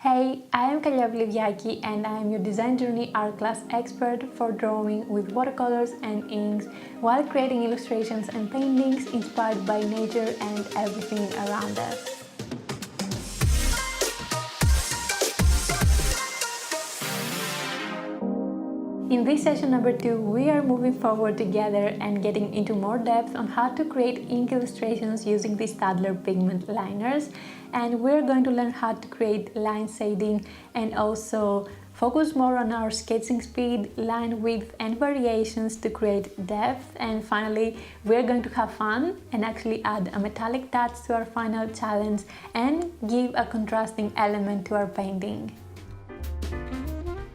Hey, I am Kalia Vliviaki and I am your Design Journey art class expert for drawing with watercolors and inks while creating illustrations and paintings inspired by nature and everything around us. In this session number 2, we are moving forward together and getting into more depth on how to create ink illustrations using the STAEDTLER pigment liners, and we're going to learn how to create line shading and also focus more on our sketching speed, line width and variations to create depth. And finally, we're going to have fun and actually add a metallic touch to our final challenge and give a contrasting element to our painting.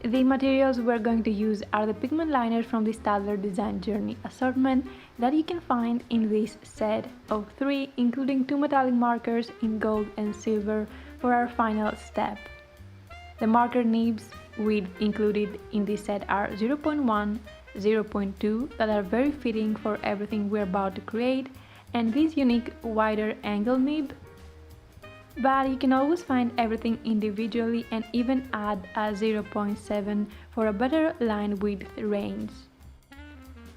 The materials we're going to use are the pigment liners from the STAEDTLER Design Journey assortment that you can find in this set of 3, including 2 metallic markers in gold and silver for our final step. The marker nibs included in this set are 0.1, 0.2 that are very fitting for everything we're about to create, and this unique wider angle nib. But you can always find everything individually and even add a 0.7 for a better line width range.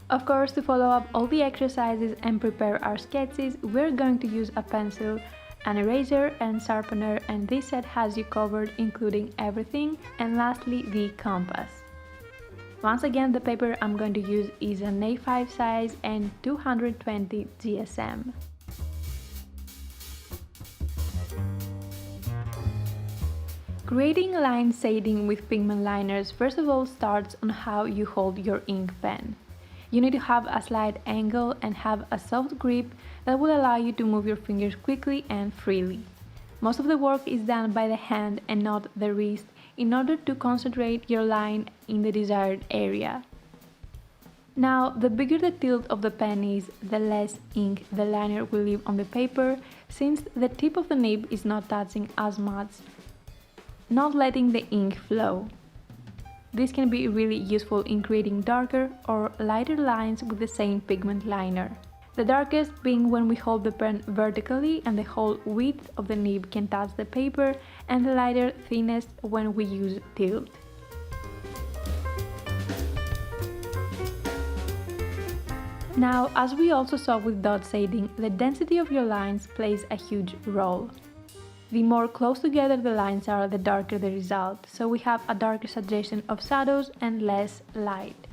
Of course, to follow up all the exercises and prepare our sketches, we're going to use a pencil, an eraser and sharpener, and this set has you covered including everything, and lastly the compass. Once again, the paper I'm going to use is an A5 size and 220 GSM. Creating line shading with pigment liners first of all starts on how you hold your ink pen. You need to have a slight angle and have a soft grip that will allow you to move your fingers quickly and freely. Most of the work is done by the hand and not the wrist in order to concentrate your line in the desired area. Now, the bigger the tilt of the pen is, the less ink the liner will leave on the paper, since the tip of the nib is not touching as much, not letting the ink flow. This can be really useful in creating darker or lighter lines with the same pigment liner. The darkest being when we hold the pen vertically and the whole width of the nib can touch the paper, and the lighter thinnest when we use tilt. Now, as we also saw with dot shading, the density of your lines plays a huge role. The more close together the lines are, the darker the result, so we have a darker suggestion of shadows and less light.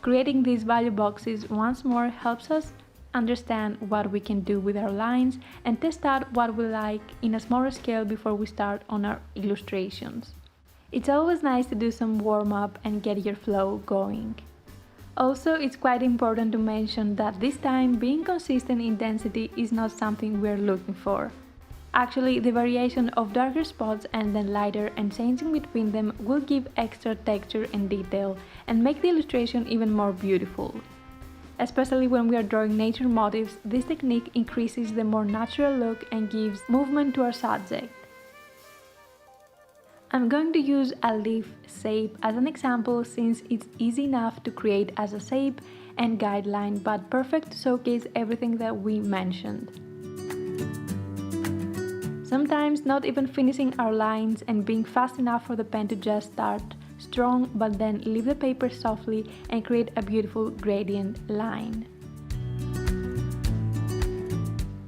Creating these value boxes once more helps us understand what we can do with our lines and test out what we like in a smaller scale before we start on our illustrations. It's always nice to do some warm-up and get your flow going. Also, it's quite important to mention that this time being consistent in density is not something we're looking for. Actually, the variation of darker spots and then lighter and changing between them will give extra texture and detail and make the illustration even more beautiful. Especially when we are drawing nature motifs, this technique increases the more natural look and gives movement to our subject. I'm going to use a leaf shape as an example since it's easy enough to create as a shape and guideline, but perfect to showcase everything that we mentioned. Sometimes not even finishing our lines and being fast enough for the pen to just start strong but then leave the paper softly and create a beautiful gradient line.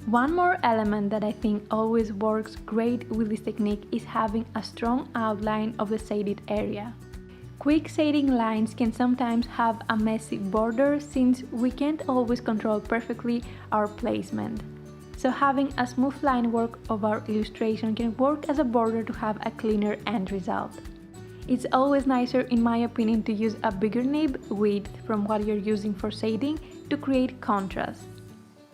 One more element that I think always works great with this technique is having a strong outline of the shaded area. Quick shading lines can sometimes have a messy border since we can't always control perfectly our placement. So having a smooth line work of our illustration can work as a border to have a cleaner end result. It's always nicer, in my opinion, to use a bigger nib width from what you're using for shading to create contrast.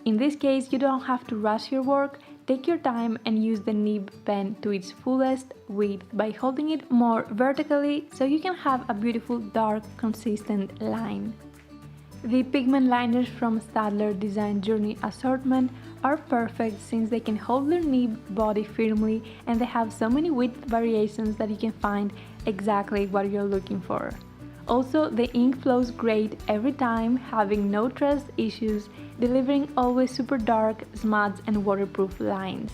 In this case, you don't have to rush your work, take your time and use the nib pen to its fullest width by holding it more vertically so you can have a beautiful dark consistent line. The pigment liners from STAEDTLER Design Journey assortment are perfect since they can hold their nib body firmly and they have so many width variations that you can find exactly what you're looking for. Also, the ink flows great every time, having no trust issues, delivering always super dark, smudge and waterproof lines.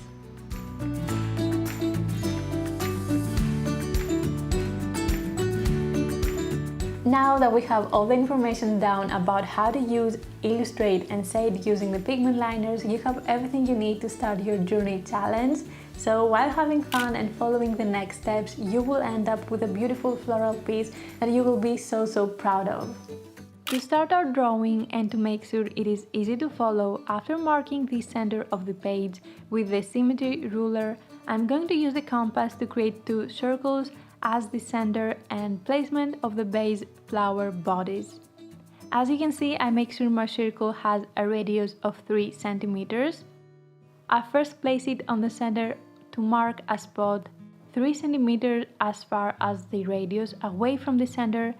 Now that we have all the information down about how to use, illustrate and shade using the pigment liners, you have everything you need to start your journey challenge. So while having fun and following the next steps, you will end up with a beautiful floral piece that you will be so proud of. To start our drawing and to make sure it is easy to follow, after marking the center of the page with the symmetry ruler, I'm going to use the compass to create 2 circles as the center and placement of the base flower bodies. As you can see, I make sure my circle has a radius of 3 centimeters. I first place it on the center to mark a spot 3 centimeters as far as the radius away from the center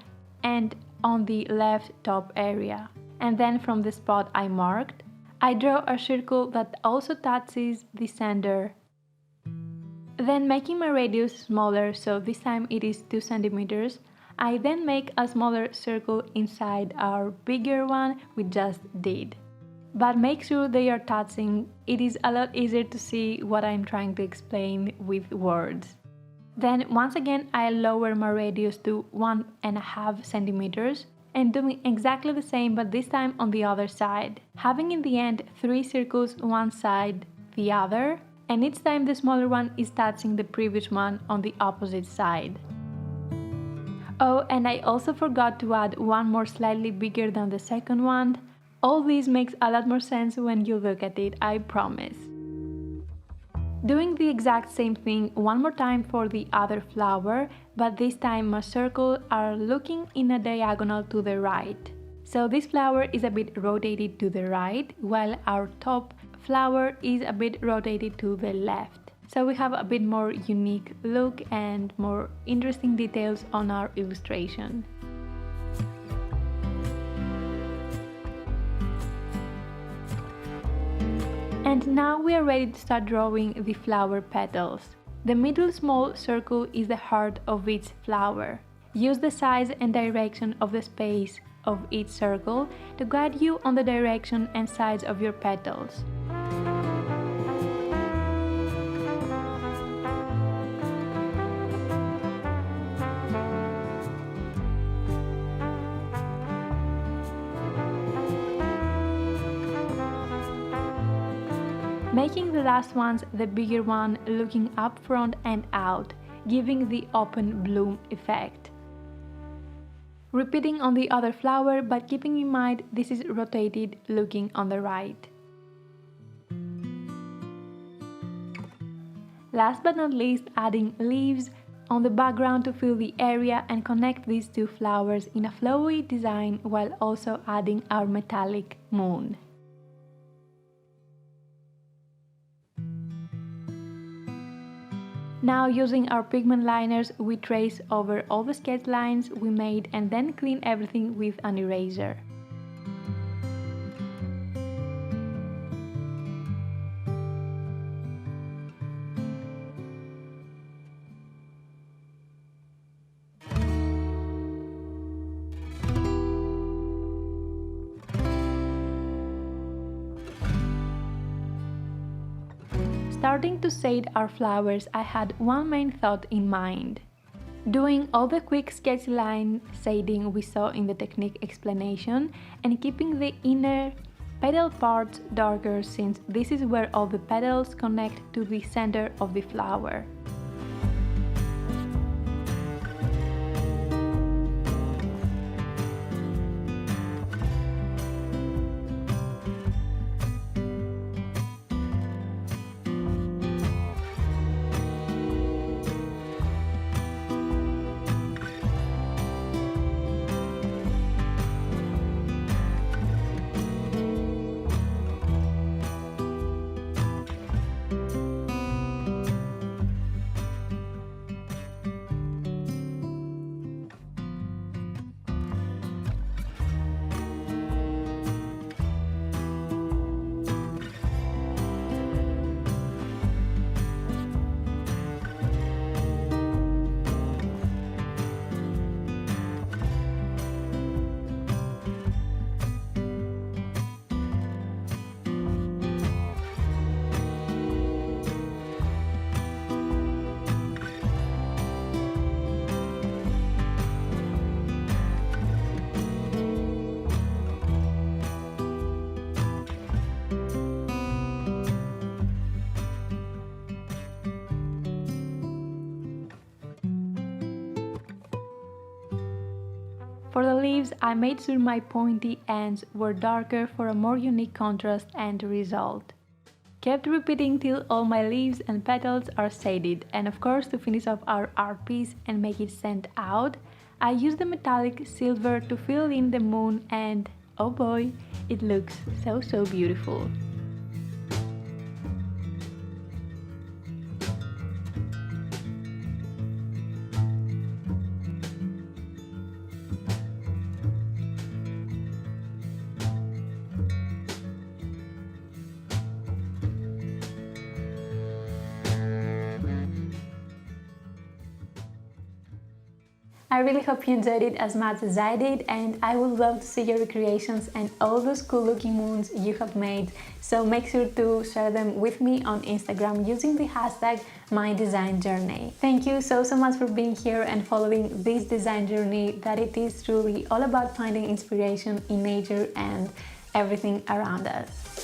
and on the left top area. And then from the spot I marked, I draw a circle that also touches the center. Then making my radius smaller, so this time it is 2 centimeters, I then make a smaller circle inside our bigger one we just did. But make sure they are touching, it is a lot easier to see what I'm trying to explain with words. Then once again I lower my radius to 1.5 centimeters and doing exactly the same but this time on the other side, having in the end 3 circles one side, the other, and each time the smaller one is touching the previous one on the opposite side. Oh, and I also forgot to add one more slightly bigger than the second one. All this makes a lot more sense when you look at it, I promise. Doing the exact same thing one more time for the other flower, but this time my circles are looking in a diagonal to the right. So this flower is a bit rotated to the right, while our top flower is a bit rotated to the left. So we have a bit more unique look and more interesting details on our illustration. And now we are ready to start drawing the flower petals. The middle small circle is the heart of each flower. Use the size and direction of the space of each circle to guide you on the direction and size of your petals. Making the last ones the bigger one looking up front and out, giving the open bloom effect. Repeating on the other flower, but keeping in mind this is rotated looking on the right. Last but not least, adding leaves on the background to fill the area and connect these 2 flowers in a flowy design while also adding our metallic moon. Now using our pigment liners, we trace over all the sketch lines we made and then clean everything with an eraser. Starting to shade our flowers, I had one main thought in mind. Doing all the quick sketch line shading we saw in the technique explanation and keeping the inner petal parts darker since this is where all the petals connect to the center of the flower. For the leaves, I made sure my pointy ends were darker for a more unique contrast and result. Kept repeating till all my leaves and petals are shaded, and of course to finish off our art piece and make it stand out, I used the metallic silver to fill in the moon, and oh boy, it looks so beautiful. I really hope you enjoyed it as much as I did, and I would love to see your recreations and all those cool looking moons you have made, so make sure to share them with me on Instagram using the hashtag #MyDesignJourney. Thank you so much for being here and following this design journey that it is truly all about finding inspiration in nature and everything around us.